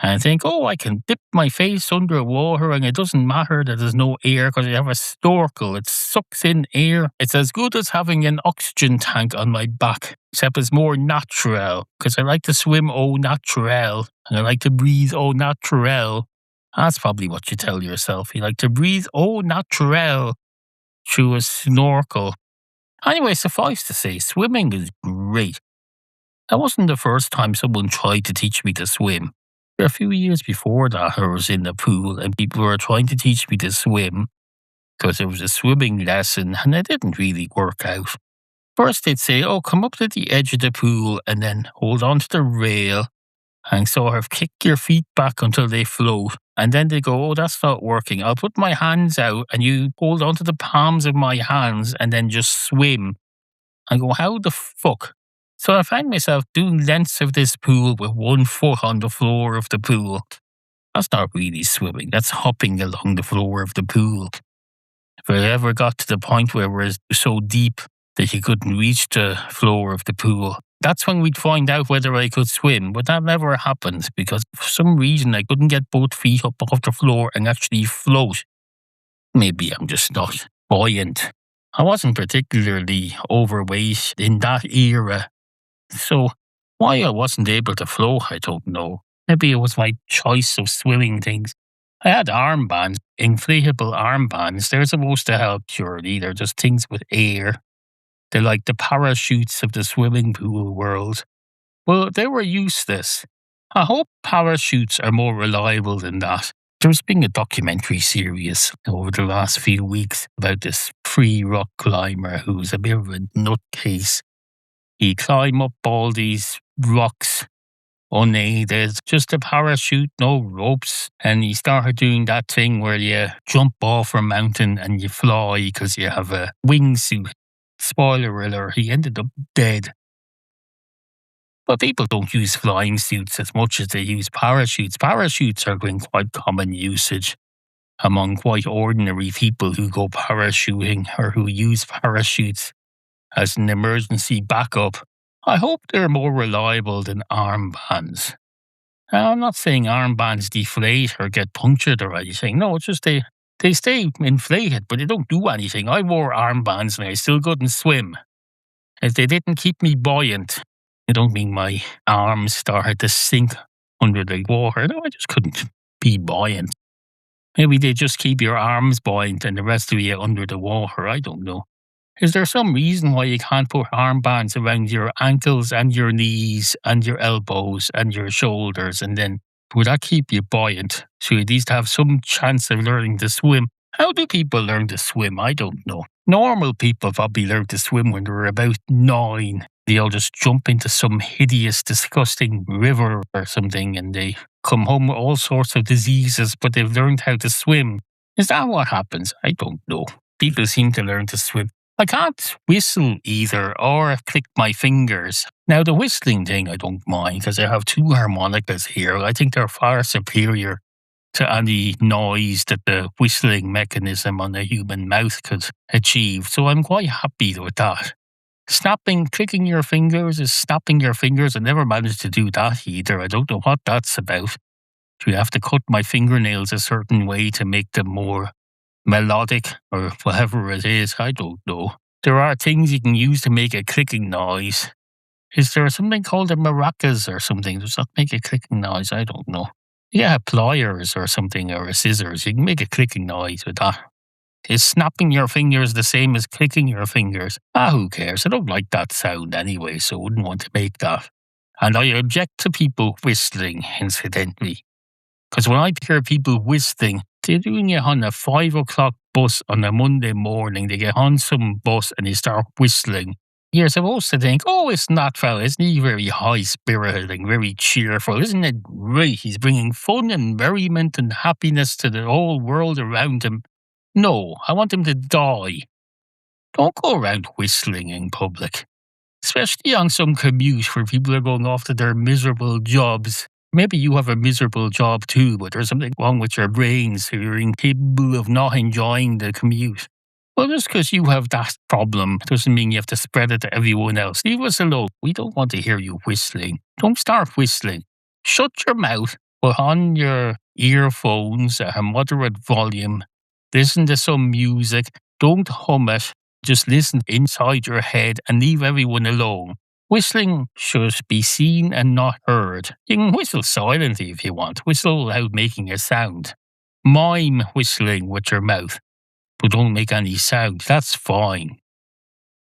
And I think, oh, I can dip my face underwater and it doesn't matter that there's no air because I have a snorkel. It sucks in air. It's as good as having an oxygen tank on my back, except it's more natural because I like to swim au naturel and I like to breathe au naturel. That's probably what you tell yourself. You like to breathe au naturel through a snorkel. Anyway, suffice to say, swimming is great. That wasn't the first time someone tried to teach me to swim. A few years before that, I was in the pool and people were trying to teach me to swim because it was a swimming lesson and it didn't really work out. First, they'd say, oh, come up to the edge of the pool and then hold on to the rail and sort of kick your feet back until they float. And then they go, oh, that's not working. I'll put my hands out and you hold on to the palms of my hands and then just swim. I go, how the fuck? So I find myself doing lengths of this pool with 1 foot on the floor of the pool. That's not really swimming. That's hopping along the floor of the pool. If I ever got to the point where we're so deep that you couldn't reach the floor of the pool, that's when we'd find out whether I could swim. But that never happened because for some reason I couldn't get both feet up off the floor and actually float. Maybe I'm just not buoyant. I wasn't particularly overweight in that era. So why I wasn't able to float, I don't know. Maybe it was my choice of swimming things. I had armbands, inflatable armbands. They're supposed to help surely. They're just things with air. They're like the parachutes of the swimming pool world. Well, they were useless. I hope parachutes are more reliable than that. There's been a documentary series over the last few weeks about this free rock climber who's a bit of a nutcase. He climbed up all these rocks unaided, just a parachute, no ropes. And he started doing that thing where you jump off a mountain and you fly because you have a wingsuit. Spoiler alert, he ended up dead. But people don't use flying suits as much as they use parachutes. Parachutes are in quite common usage among quite ordinary people who go parachuting or who use parachutes as an emergency backup. I hope they're more reliable than armbands. Now, I'm not saying armbands deflate or get punctured or anything. No, it's just they stay inflated, but they don't do anything. I wore armbands and I still couldn't swim. If they didn't keep me buoyant, I don't mean my arms started to sink under the water. No, I just couldn't be buoyant. Maybe they just keep your arms buoyant and the rest of you under the water. I don't know. Is there some reason why you can't put armbands around your ankles and your knees and your elbows and your shoulders, and then would that keep you buoyant? So you at least have some chance of learning to swim. How do people learn to swim? I don't know. Normal people probably learn to swim when they're about 9. They all just jump into some hideous, disgusting river or something and they come home with all sorts of diseases, but they've learned how to swim. Is that what happens? I don't know. People seem to learn to swim. I can't whistle either or click my fingers. Now, the whistling thing I don't mind because I have 2 harmonicas here. I think they're far superior to any noise that the whistling mechanism on the human mouth could achieve. So I'm quite happy with that. Clicking your fingers is snapping your fingers. I never managed to do that either. I don't know what that's about. Do you have to cut my fingernails a certain way to make them more melodic or whatever it is? I don't know. There are things you can use to make a clicking noise. Is there something called a maracas or something? Does that make a clicking noise? I don't know. Yeah, pliers or something or a scissors. You can make a clicking noise with that. Is snapping your fingers the same as clicking your fingers? Who cares? I don't like that sound anyway, so I wouldn't want to make that. And I object to people whistling, incidentally. Because when I hear people whistling, they're doing it on a 5 o'clock bus on a Monday morning. They get on some bus and they start whistling. You're supposed to think, oh, it's not fella, isn't he very high-spirited and very cheerful? Isn't it great? He's bringing fun and merriment and happiness to the whole world around him. No, I want him to die. Don't go around whistling in public, especially on some commute where people are going off to their miserable jobs. Maybe you have a miserable job too, but there's something wrong with your brain, so you're incapable of not enjoying the commute. Well, just because you have that problem doesn't mean you have to spread it to everyone else. Leave us alone. We don't want to hear you whistling. Don't start whistling. Shut your mouth, put on your earphones at a moderate volume, listen to some music, don't hum it, just listen inside your head and leave everyone alone. Whistling should be seen and not heard. You can whistle silently if you want. Whistle without making a sound. Mime whistling with your mouth, but don't make any sound. That's fine.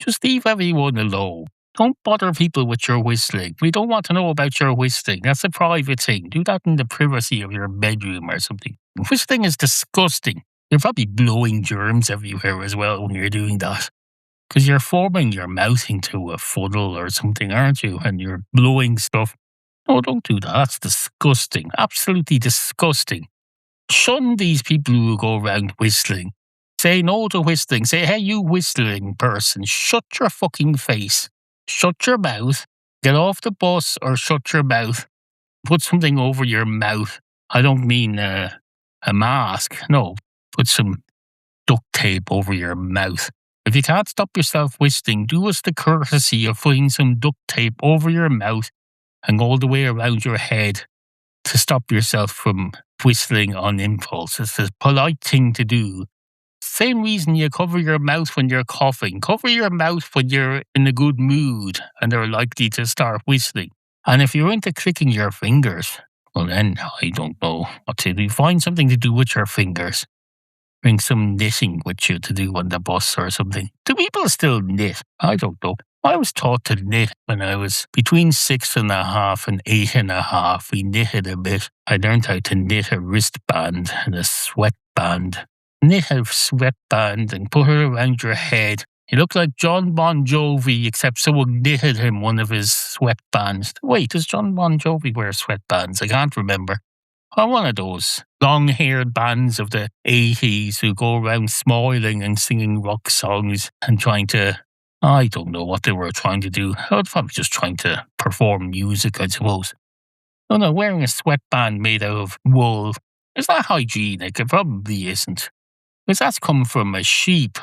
Just leave everyone alone. Don't bother people with your whistling. We don't want to know about your whistling. That's a private thing. Do that in the privacy of your bedroom or something. Whistling is disgusting. You're probably blowing germs everywhere as well when you're doing that. Because you're forming your mouth into a funnel or something, aren't you? And you're blowing stuff. No, don't do that. That's disgusting. Absolutely disgusting. Shun these people who go around whistling. Say no to whistling. Say, hey, you whistling person, shut your fucking face. Shut your mouth. Get off the bus or shut your mouth. Put something over your mouth. I don't mean a mask. No, put some duct tape over your mouth. If you can't stop yourself whistling, do us the courtesy of putting some duct tape over your mouth and all the way around your head to stop yourself from whistling on impulse. It's a polite thing to do. Same reason you cover your mouth when you're coughing. Cover your mouth when you're in a good mood and are likely to start whistling. And if you're into clicking your fingers, well then, I don't know what to do. Find something to do with your fingers. Bring some knitting with you to do on the bus or something. Do people still knit? I don't know. I was taught to knit when I was between 6.5 and 8.5. We knitted a bit. I learned how to knit a wristband and a sweatband. Knit a sweatband and put it around your head. You look like John Bon Jovi, except someone knitted him one of his sweatbands. Wait, does John Bon Jovi wear sweatbands? I can't remember. I'm one of those long-haired bands of the 80s who go around smiling and singing rock songs and trying to I don't know what they were trying to do. I was probably just trying to perform music, I suppose. Oh no, wearing a sweatband made out of wool. Is that hygienic? It probably isn't. Because that's come from a sheep.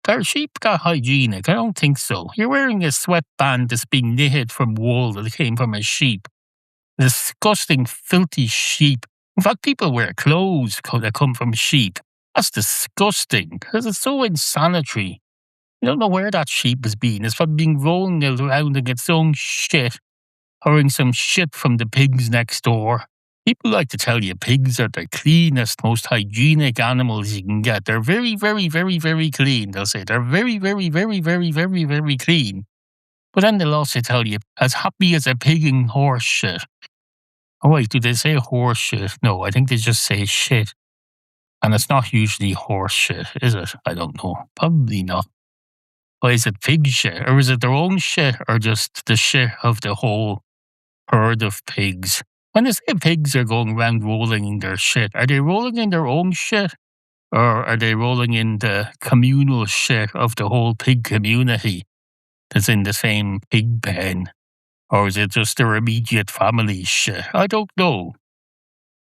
Are sheep got hygienic? I don't think so. You're wearing a sweatband that's being knitted from wool that came from a sheep. Disgusting, filthy sheep. In fact, people wear clothes that come from sheep. That's disgusting because it's so insanitary. You don't know where that sheep has been. It's probably been rolling around in its own shit, or in some shit from the pigs next door. People like to tell you pigs are the cleanest, most hygienic animals you can get. They're very, very, very, very clean. They'll say they're very, very, very, very, very, very clean. But then they'll also tell you, as happy as a pig in horse shit. Oh wait, do they say horse shit? No, I think they just say shit. And it's not usually horse shit, is it? I don't know. Probably not. Or is it pig shit? Or is it their own shit? Or just the shit of the whole herd of pigs? When they say pigs are going around rolling in their shit, are they rolling in their own shit? Or are they rolling in the communal shit of the whole pig community that's in the same pig pen? Or is it just their immediate family shit? I don't know.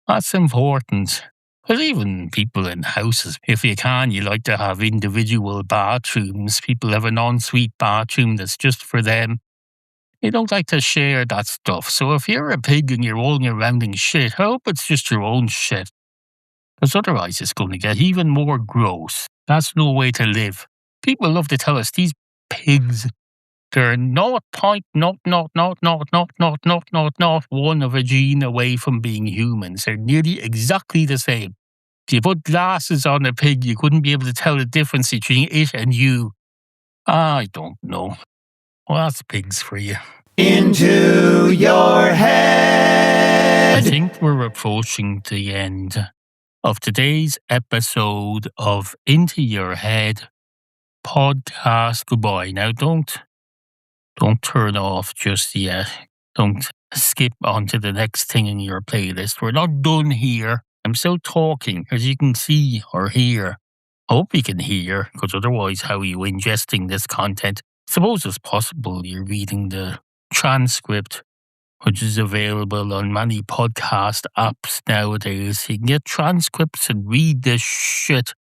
That's important. Because even people in houses, if you can, you like to have individual bathrooms. People have an ensuite bathroom that's just for them. You don't like to share that stuff. So if you're a pig and you're rolling around in shit, I hope it's just your own shit. Because otherwise it's going to get even more gross. That's no way to live. People love to tell us these pigs, they're 0.0000001 of a gene away from being humans. They're nearly exactly the same. If you put glasses on a pig, you couldn't be able to tell the difference between it and you. I don't know. Well, that's pigs for you. Into your head. I think we're approaching the end of today's episode of Into Your Head podcast. Goodbye. Now, don't turn off just yet. Don't skip on to the next thing in your playlist. We're not done here. I'm still talking, as you can see or hear. I hope you can hear, because otherwise how are you ingesting this content? Suppose it's possible you're reading the transcript, which is available on many podcast apps nowadays. You can get transcripts and read this shit.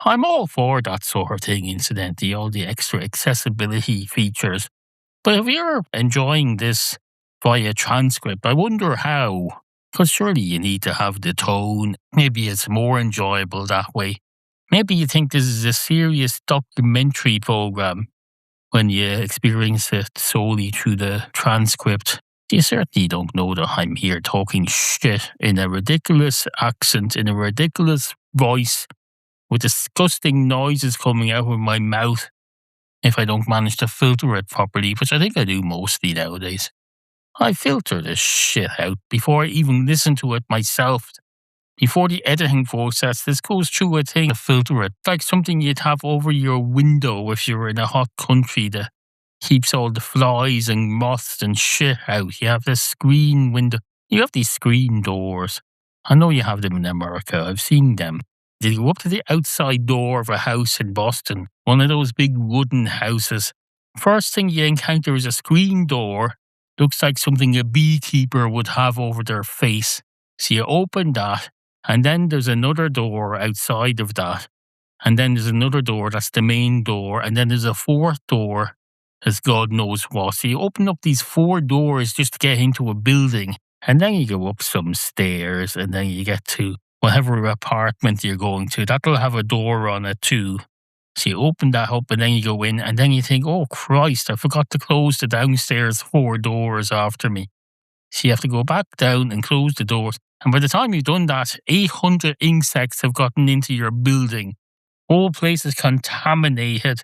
I'm all for that sort of thing, incidentally, all the extra accessibility features. But if you're enjoying this via transcript, I wonder how. Because surely you need to have the tone. Maybe it's more enjoyable that way. Maybe you think this is a serious documentary program when you experience it solely through the transcript. You certainly don't know that I'm here talking shit in a ridiculous accent, in a ridiculous voice, with disgusting noises coming out of my mouth if I don't manage to filter it properly, which I think I do mostly nowadays. I filter this shit out before I even listen to it myself. Before the editing process, this goes through a thing to filter it, like something you'd have over your window if you're in a hot country that keeps all the flies and moths and shit out. You have this screen window. You have these screen doors. I know you have them in America. I've seen them. Did you go up to the outside door of a house in Boston, one of those big wooden houses? First thing you encounter is a screen door. Looks like something a beekeeper would have over their face. So you open that, and then there's another door outside of that. And then there's another door, that's the main door. And then there's a fourth door, as God knows what. So you open up these 4 doors just to get into a building. And then you go up some stairs, and then you get to whatever apartment you're going to. That'll have a door on it too. So you open that up and then you go in and then you think, oh Christ, I forgot to close the downstairs 4 doors after me. So you have to go back down and close the doors. And by the time you've done that, 800 insects have gotten into your building. Whole place is contaminated.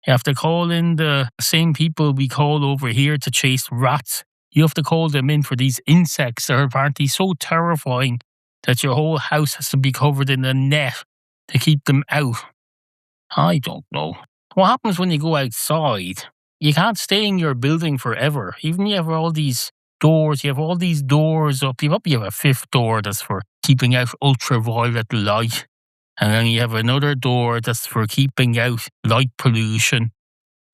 You have to call in the same people we call over here to chase rats. You have to call them in for these insects that are apparently so terrifying that your whole house has to be covered in a net to keep them out. I don't know. What happens when you go outside? You can't stay in your building forever. Even you have all these doors, you have all these doors up. You probably have a 5th door that's for keeping out ultraviolet light. And then you have another door that's for keeping out light pollution.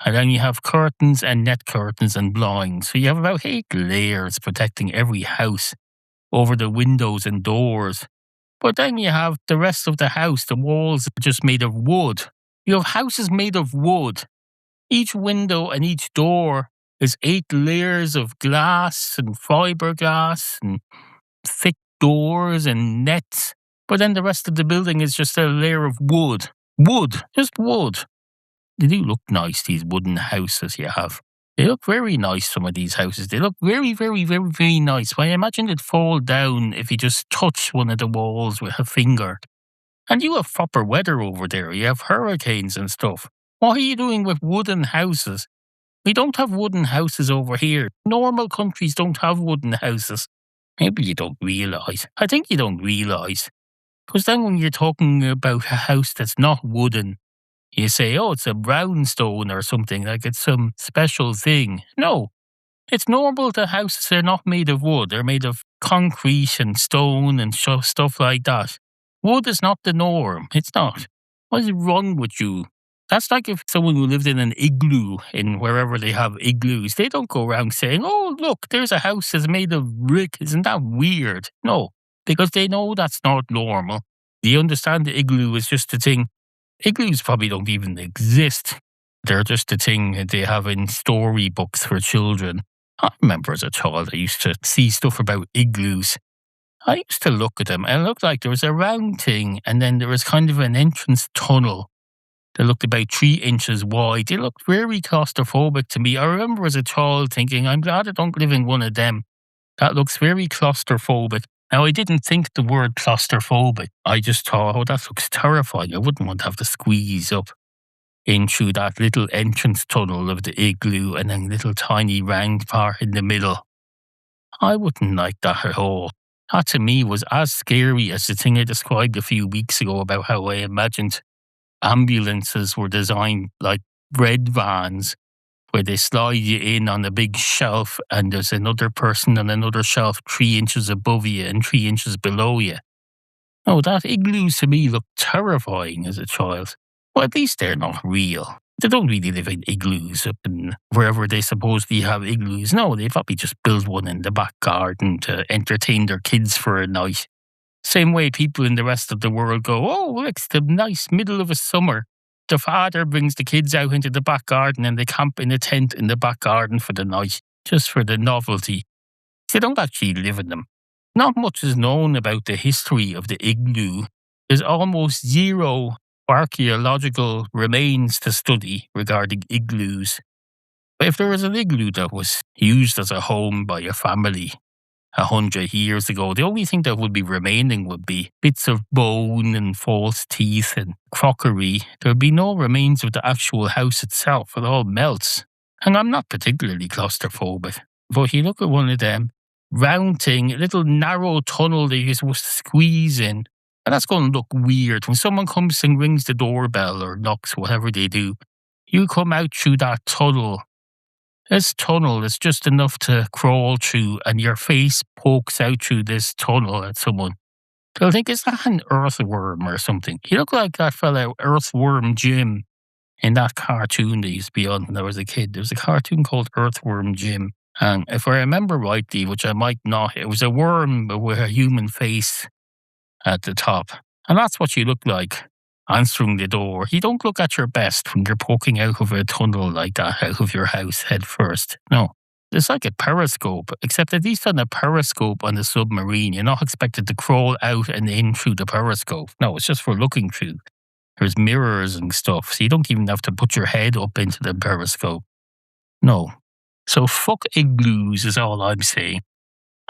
And then you have curtains and net curtains and blinds. So you have about 8 layers protecting every house over the windows and doors. But then you have the rest of the house. The walls are just made of wood. You have houses made of wood. Each window and each door is 8 layers of glass and fiberglass and thick doors and nets. But then the rest of the building is just a layer of wood. Wood, just wood. They do look nice, these wooden houses you have. They look very nice, some of these houses. They look very, very, very, very nice. But I imagine they'd fall down if you just touch one of the walls with a finger. And you have proper weather over there. You have hurricanes and stuff. What are you doing with wooden houses? We don't have wooden houses over here. Normal countries don't have wooden houses. Maybe you don't realise. I think you don't realise. Because then when you're talking about a house that's not wooden, you say, oh, it's a brownstone or something, like it's some special thing. No, it's normal that houses are not made of wood. They're made of concrete and stone and stuff like that. Wood is not the norm. It's not. What is wrong with you? That's like if someone who lived in an igloo in wherever they have igloos, they don't go around saying, oh, look, there's a house that's made of brick. Isn't that weird? No, because they know that's not normal. Do you understand the igloo is just a thing? Igloos probably don't even exist. They're just a thing that they have in storybooks for children. I remember as a child I used to see stuff about igloos. I used to look at them and it looked like there was a round thing and then there was kind of an entrance tunnel that looked about 3 inches wide. It looked very claustrophobic to me. I remember as a child thinking, I'm glad I don't live in one of them. That looks very claustrophobic. Now, I didn't think the word claustrophobic. I just thought, oh, that looks terrifying. I wouldn't want to have to squeeze up into that little entrance tunnel of the igloo and then little tiny round part in the middle. I wouldn't like that at all. That to me was as scary as the thing I described a few weeks ago about how I imagined ambulances were designed like bread vans where they slide you in on a big shelf and there's another person on another shelf 3 inches above you and 3 inches below you. No, that igloos to me looked terrifying as a child. Well, at least they're not real. They don't really live in igloos up in wherever they supposedly have igloos. No, they probably just build one in the back garden to entertain their kids for a night. Same way people in the rest of the world go, oh, it's the nice middle of a summer. The father brings the kids out into the back garden and they camp in a tent in the back garden for the night, just for the novelty. They don't actually live in them. Not much is known about the history of the igloo. There's almost zero archaeological remains to study regarding igloos. But if there was an igloo that was used as a home by a family 100 years ago, the only thing that would be remaining would be bits of bone and false teeth and crockery. There would be no remains of the actual house itself. It all melts. And I'm not particularly claustrophobic. But you look at one of them, round thing, a little narrow tunnel that you're supposed to squeeze in, and that's going to look weird. When someone comes and rings the doorbell or knocks, whatever they do, you come out through that tunnel. This tunnel is just enough to crawl through and your face pokes out through this tunnel at someone. They'll think, is that an earthworm or something? You look like that fella Earthworm Jim in that cartoon that used to be on when I was a kid. There was a cartoon called Earthworm Jim. And if I remember rightly, which I might not, it was a worm with a human face at the top. And that's what you look like answering the door. You don't look at your best when you're poking out of a tunnel like that, out of your house head first. No. It's like a periscope, except at least on a periscope on the submarine, you're not expected to crawl out and in through the periscope. No, it's just for looking through. There's mirrors and stuff, so you don't even have to put your head up into the periscope. No. So fuck igloos is all I'm saying.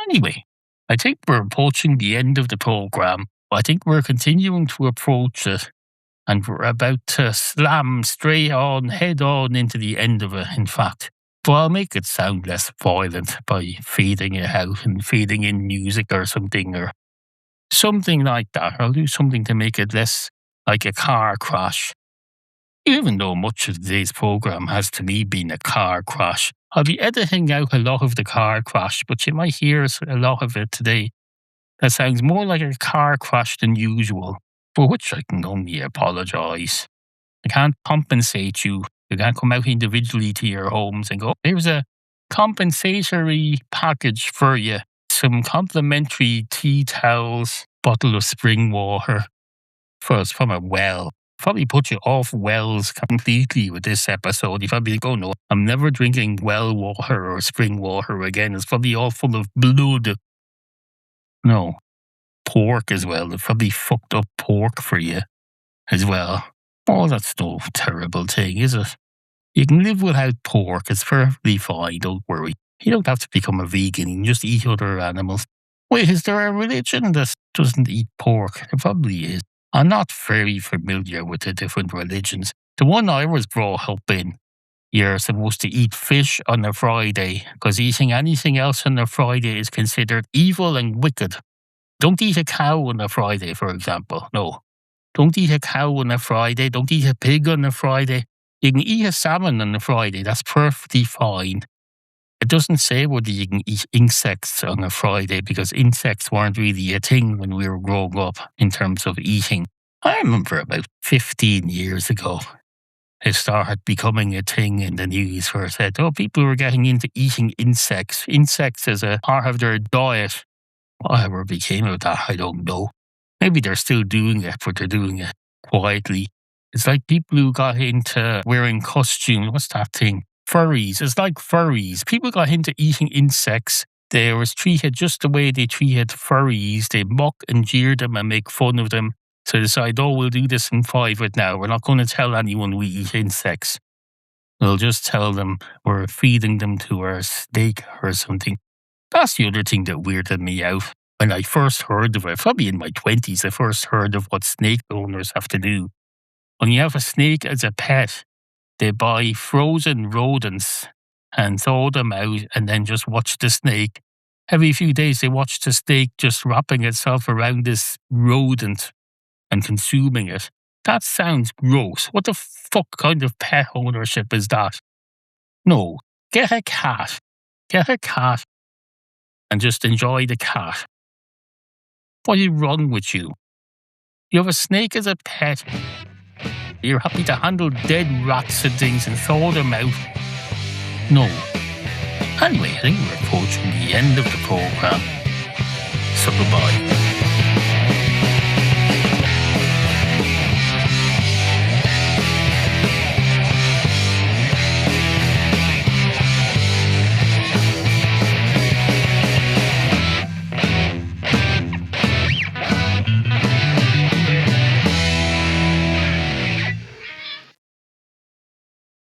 Anyway, I think we're approaching the end of the program. I think we're continuing to approach it. And we're about to slam straight on, head on into the end of it, in fact. But I'll make it sound less violent by fading it out and fading in music or something like that. I'll do something to make it less like a car crash. Even though much of today's program has to me been a car crash, I'll be editing out a lot of the car crash, but you might hear a lot of it today that sounds more like a car crash than usual. For which I can only apologise. I can't compensate you You can't come out individually to your homes and go, here's a compensatory package for you. Some complimentary tea towels, bottle of spring water from a well. Probably put you off wells completely with this episode. You probably think, oh no, I'm never drinking well water or spring water again. It's probably all full of blood. No. Pork as well. They've probably fucked up pork for you as well. Oh, that's no terrible thing, is it? You can live without pork. It's perfectly fine. Don't worry. You don't have to become a vegan. You can just eat other animals. Wait, is there a religion that doesn't eat pork? There probably is. I'm not very familiar with the different religions. The one I was brought up in, you're supposed to eat fish on a Friday because eating anything else on a Friday is considered evil and wicked. Don't eat a cow on a Friday, for example. No. Don't eat a cow on a Friday. Don't eat a pig on a Friday. You can eat a salmon on a Friday. That's perfectly fine. It doesn't say whether you can eat insects on a Friday because insects weren't really a thing when we were growing up in terms of eating. I remember about 15 years ago, it started becoming a thing in the news where it said, oh, people were getting into eating insects. Insects as a part of their diet. Whatever became of that, I don't know. Maybe they're still doing it, but they're doing it quietly. It's like people who got into wearing costumes. What's that thing? Furries. It's like furries. People got into eating insects. They was treated just the way they treated furries. They mock and jeer them and make fun of them. So they decide, oh, we'll do this in private now. We're not going to tell anyone we eat insects. We'll just tell them we're feeding them to our snake or something. That's the other thing that weirded me out. When I first heard of it, probably in my 20s, I first heard of what snake owners have to do. When you have a snake as a pet, they buy frozen rodents and throw them out and then just watch the snake. Every few days they watch the snake just wrapping itself around this rodent and consuming it. That sounds gross. What the fuck kind of pet ownership is that? No, get a cat. Get a cat and just enjoy the cat. What is wrong with you? You have a snake as a pet. You're happy to handle dead rats and things and throw them out. No. Anyway, I think we're approaching the end of the program. So goodbye.